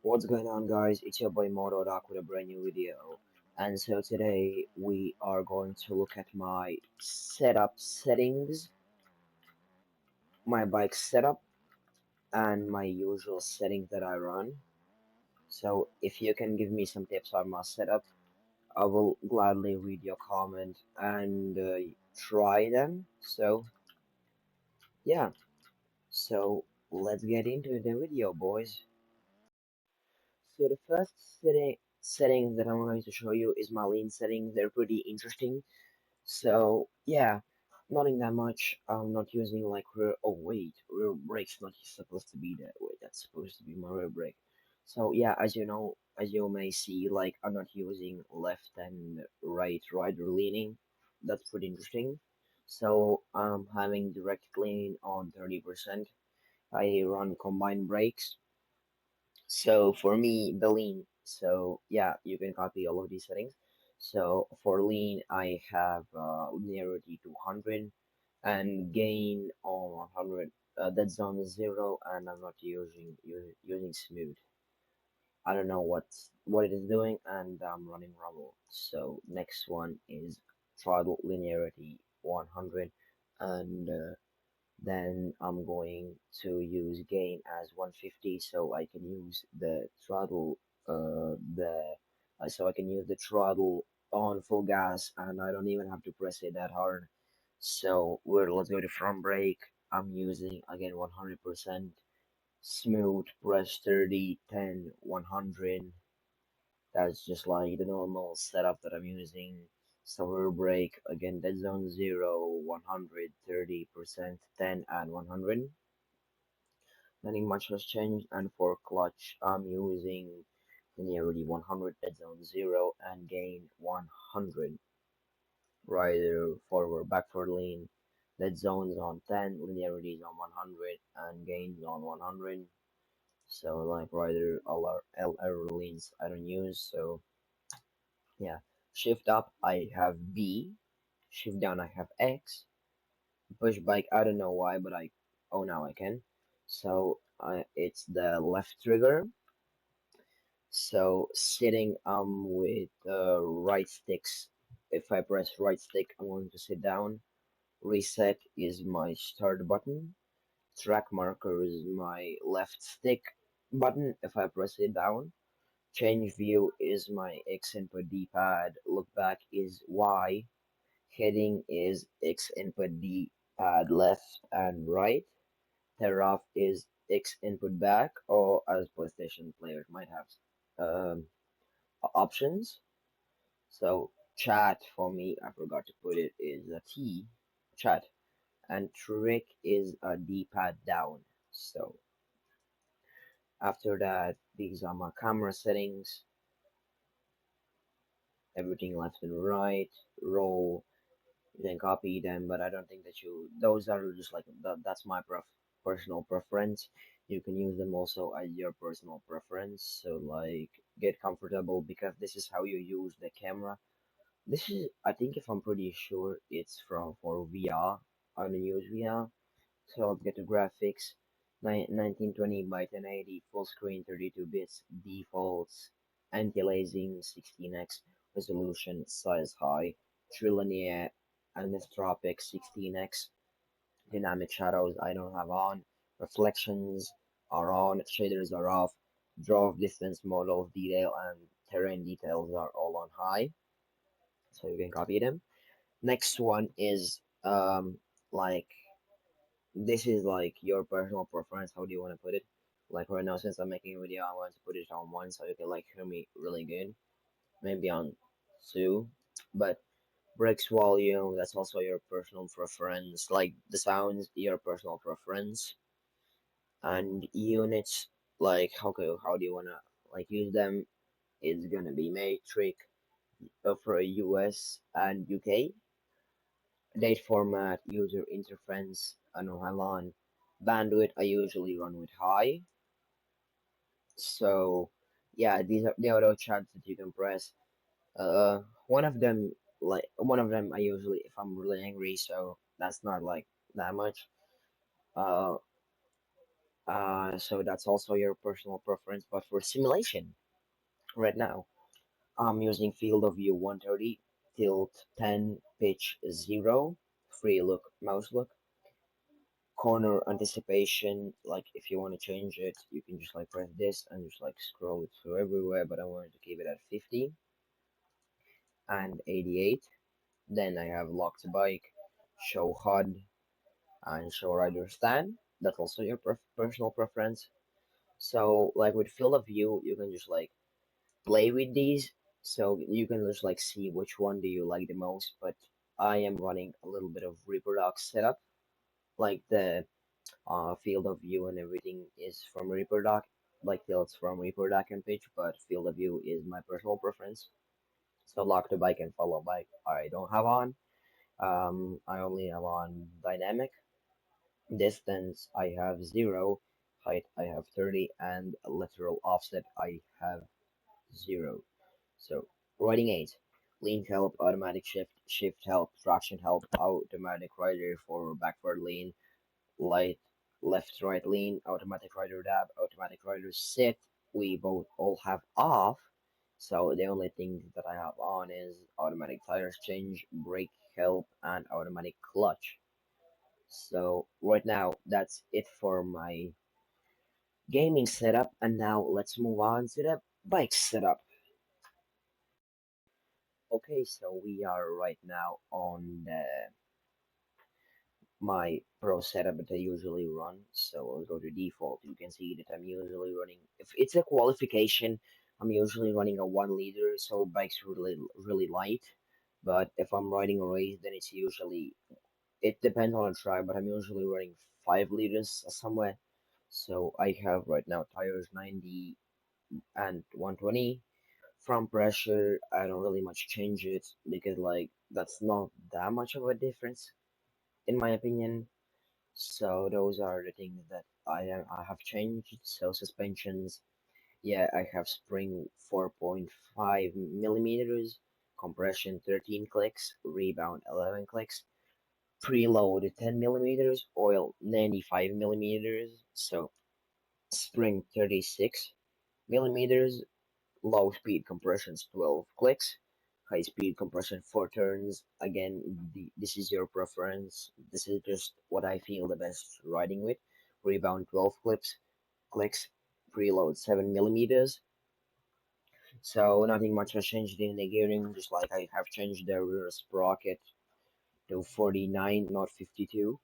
What's going on, guys? It's your boy Moto Doc with a brand new video. And so today we are going to look at my setup settings, my bike setup, and my usual settings that I run. So if you can give me some tips on my setup, I will gladly read your comment and try them. So yeah, so let's get into the video, boys. So the first setting that I'm going to show you is my lean settings. They're pretty interesting. So yeah, nothing that much. I'm not using like rear. Oh wait, rear brake's not supposed to be that way. That's supposed to be my rear brake. So yeah, as you know, as you may see, like I'm not using left and right rider leaning. That's pretty interesting. So I'm having direct lean on 30%. I run combined brakes. So for me, the lean, so yeah, you can copy all of these settings. So for lean, I have linearity 200 and gain on 100. Dead zone is 0, and I'm not using smooth. I don't know what it is doing, and I'm running rumble. So next one is throttle linearity 100, and then I'm going to use gain as 150 so I can use the throttle the so I can use the throttle on full gas and I don't even have to press it that hard. So let's go to front brake. I'm using again 100% smooth, press 30, 10, 100. That's just like the normal setup that I'm using. Solar brake, again, dead zone 0, 100, 30%, 10, and 100. Nothing much has changed. And for clutch, I'm using linearity 100, dead zone 0, and gain 100. Rider forward, backward lean, dead zones on 10, linearity is on 100, and gains on 100. So like rider LR leans I don't use, so yeah. Shift up, I have B. Shift down, I have X. Push bike, I don't know why, but oh, now I can. So it's the left trigger. So sitting with right sticks. If I press right stick, I'm going to sit down. Reset is my start button. Track marker is my left stick button if I press it down. Change view is my X input D-pad. Look back is Y. Heading is X input D-pad left and right. Tear off is X input back, or as PlayStation players might have um, options. So chat for me, I forgot to put it, is a T, chat, and trick is a D-pad down. So after that, these are my camera settings, everything left and right, roll. You can copy them, but I don't think that those are just like that's my personal preference. You can use them also as your personal preference. So like get comfortable because this is how you use the camera. This is, I think, if I'm pretty sure it's for VR. I don't use VR. So I'll get the graphics. 1920 by 1080 full screen 32 bits defaults anti-aliasing 16x resolution size high trilinear anisotropic 16x dynamic shadows I don't have on, reflections are on, shaders are off, draw distance model detail and terrain details are all on high, so you can copy them. Next one is like this is like your personal preference. How do you want to put it? Like right now, since I'm making a video, I want to put it on one so you can like hear me really good. Maybe on two, but breaks volume. That's also your personal preference. Like the sounds, your personal preference, and units. Like how do you wanna like use them? It's gonna be metric for US and UK. Date format, user interface, and on bandwidth. I usually run with high. So yeah, these are the auto chats that you can press. One of them I usually if I'm really angry, so that's not like that much. Uh, So that's also your personal preference. But for simulation, right now, I'm using field of view 130, tilt 10, pitch 0, free look, mouse look, corner anticipation. Like if you want to change it, you can just like press this and just like scroll it through everywhere. But I wanted to keep it at 50 and 88. Then I have lock to bike, show HUD, and show rider stand. That's also your personal preference. So like with field of view, you can just like play with these, so you can just like see which one do you like the most. But I am running a little bit of Reaperdoc setup, like the field of view and everything is from Reaperdoc, like tilts from Reaperdoc and pitch, but field of view is my personal preference. So lock to bike and follow bike I don't have on. I only have on dynamic. Distance I have 0, height I have 30, and lateral offset I have 0. So riding aids: lean help, automatic shift, shift help, traction help, automatic rider for backward lean, light left right lean, automatic rider dab, automatic rider sit. We both all have off. So the only thing that I have on is automatic tires change, brake help, and automatic clutch. So right now that's it for my gaming setup, and now let's move on to the bike setup. Okay, so we are right now on my pro setup that I usually run. So I'll go to default. You can see that I'm usually running, if it's a qualification, I'm usually running a 1 liter, so bike's really light. But if I'm riding a race, then it's usually, it depends on the track, but I'm usually running 5 liters somewhere. So I have right now tires 90 and 120. Front pressure, I don't really much change it because like that's not that much of a difference in my opinion. So those are the things that I have changed. So suspensions, yeah, I have spring 4.5 millimeters, compression 13 clicks, rebound 11 clicks, preload 10 millimeters, oil 95 millimeters. So spring 36 millimeters, low speed compressions 12 clicks, high speed compression 4 turns. Again, this is your preference. This is just what I feel the best riding with. Rebound 12 clicks, preload 7 millimeters. So nothing much has changed in the gearing, just like I have changed the rear sprocket to 49, not 52.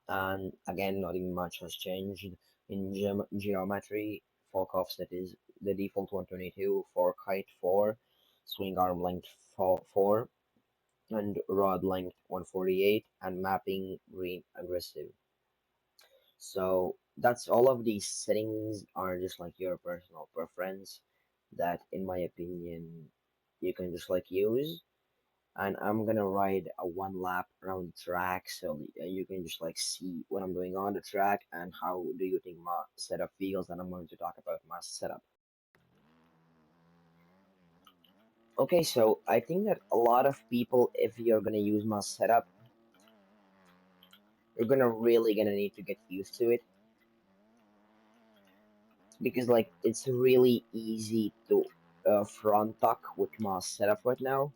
And again, nothing much has changed in geometry. Fork offset is the default 122, fork height 4, swing arm length 4, and rod length 148, and mapping green aggressive. So that's all of these settings are just like your personal preference that in my opinion you can just like use. And I'm gonna ride a 1 lap around the track so you can just like see what I'm doing on the track and how do you think my setup feels, and I'm going to talk about my setup. Okay, so I think that a lot of people, if you're gonna use my setup, you're gonna need to get used to it because like it's really easy to front tuck with my setup right now.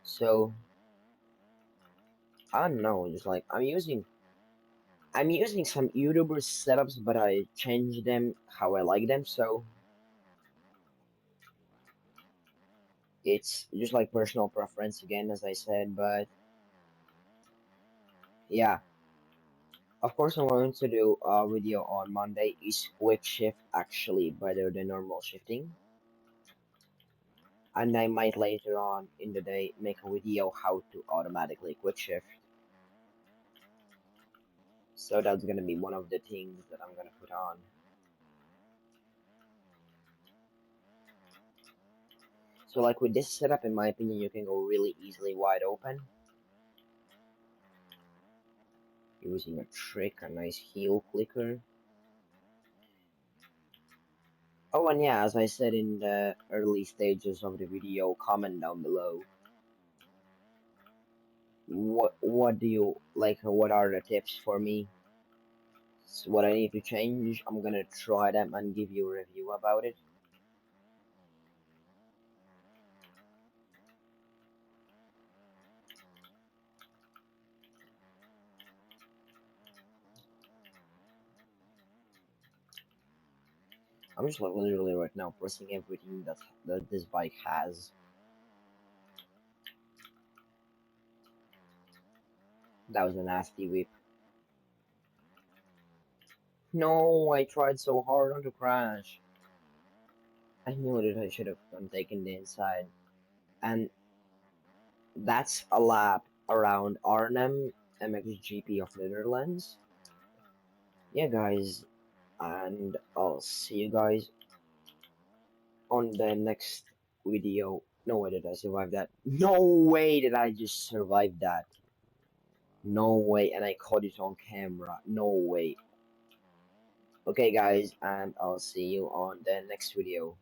So I don't know, just like I'm using some YouTuber setups, but I change them how I like them. So it's just like personal preference again, as I said. But yeah, of course, I'm going to do a video on Monday. Is quick shift actually better than normal shifting? And I might later on in the day make a video how to automatically quick shift. So that's gonna be one of the things that I'm gonna put on. So like with this setup, in my opinion, you can go really easily wide open using a trick, a nice heel clicker. Oh, and yeah, as I said in the early stages of the video, comment down below. What do you like? What are the tips for me? So what I need to change, I'm gonna try them and give you a review about it. I'm just like literally right now pressing everything that this bike has. That was a nasty whip. No, I tried so hard not to crash. I knew that I should have taken the inside. And that's a lap around Arnhem MXGP of Netherlands. Yeah, guys, and I'll see you guys on the next video. No way did I survive that. No way did I just survive that. No way, and I caught it on camera. No way. Okay, guys, and I'll see you on the next video.